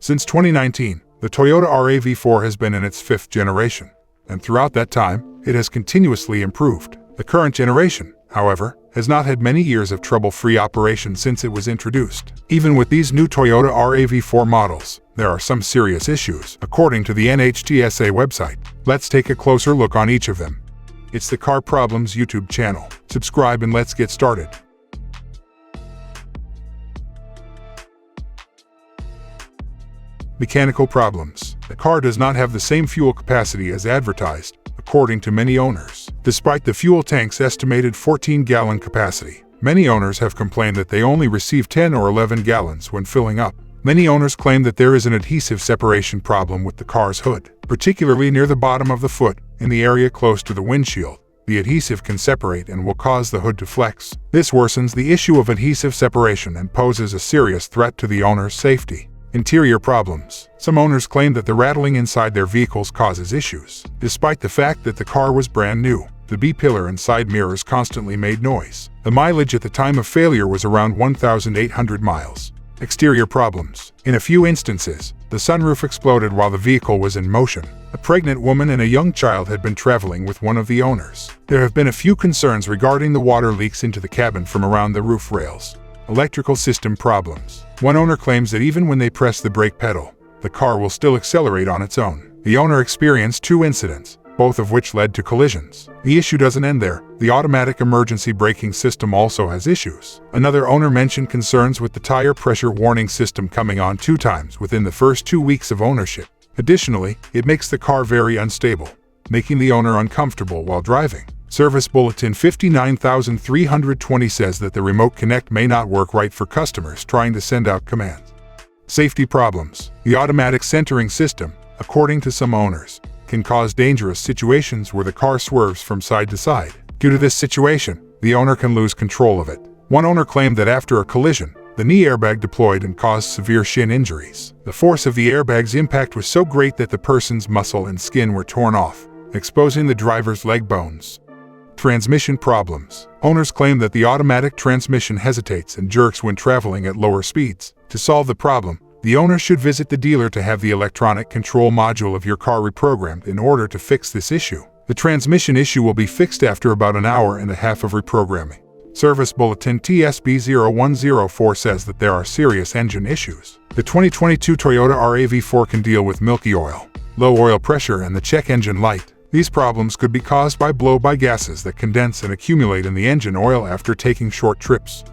Since 2019, the Toyota RAV4 has been in its 5th generation, and throughout that time, it has continuously improved. The current generation, however, has not had many years of trouble-free operation since it was introduced. Even with these new Toyota RAV4 models, there are some serious issues, according to the NHTSA website. Let's take a closer look on each of them. It's the Car Problems YouTube channel. Subscribe and let's get started. Mechanical problems. The car does not have the same fuel capacity as advertised, according to many owners. Despite the fuel tank's estimated 14-gallon capacity, many owners have complained that they only receive 10 or 11 gallons when filling up. Many owners claim that there is an adhesive separation problem with the car's hood, particularly near the bottom of the foot, in the area close to the windshield. The adhesive can separate and will cause the hood to flex. This worsens the issue of adhesive separation and poses a serious threat to the owner's safety. Interior problems. Some owners claim that the rattling inside their vehicles causes issues. Despite the fact that the car was brand new, the B-pillar and side mirrors constantly made noise. The mileage at the time of failure was around 1,800 miles. Exterior problems. In a few instances, the sunroof exploded while the vehicle was in motion. A pregnant woman and a young child had been traveling with one of the owners. There have been a few concerns regarding the water leaks into the cabin from around the roof rails. Electrical system problems. One owner claims that even when they press the brake pedal, the car will still accelerate on its own. The owner experienced 2 incidents, both of which led to collisions. The issue doesn't end there. The automatic emergency braking system also has issues. Another owner mentioned concerns with the tire pressure warning system coming on 2 times within the first 2 weeks of ownership. Additionally, it makes the car very unstable, making the owner uncomfortable while driving. Service Bulletin 59320 says that the Remote Connect may not work right for customers trying to send out commands. Safety problems. The automatic centering system, according to some owners, can cause dangerous situations where the car swerves from side to side. Due to this situation, the owner can lose control of it. One owner claimed that after a collision, the knee airbag deployed and caused severe shin injuries. The force of the airbag's impact was so great that the person's muscle and skin were torn off, exposing the driver's leg bones. Transmission problems. Owners claim that the automatic transmission hesitates and jerks when traveling at lower speeds. To solve the problem, the owner should visit the dealer to have the electronic control module of your car reprogrammed in order to fix this issue. The transmission issue will be fixed after about an hour and a half of reprogramming. Service Bulletin TSB0104 says that there are serious engine issues. The 2022 Toyota RAV4 can deal with milky oil, low oil pressure, and the check engine light. These problems could be caused by blow-by gases that condense and accumulate in the engine oil after taking short trips.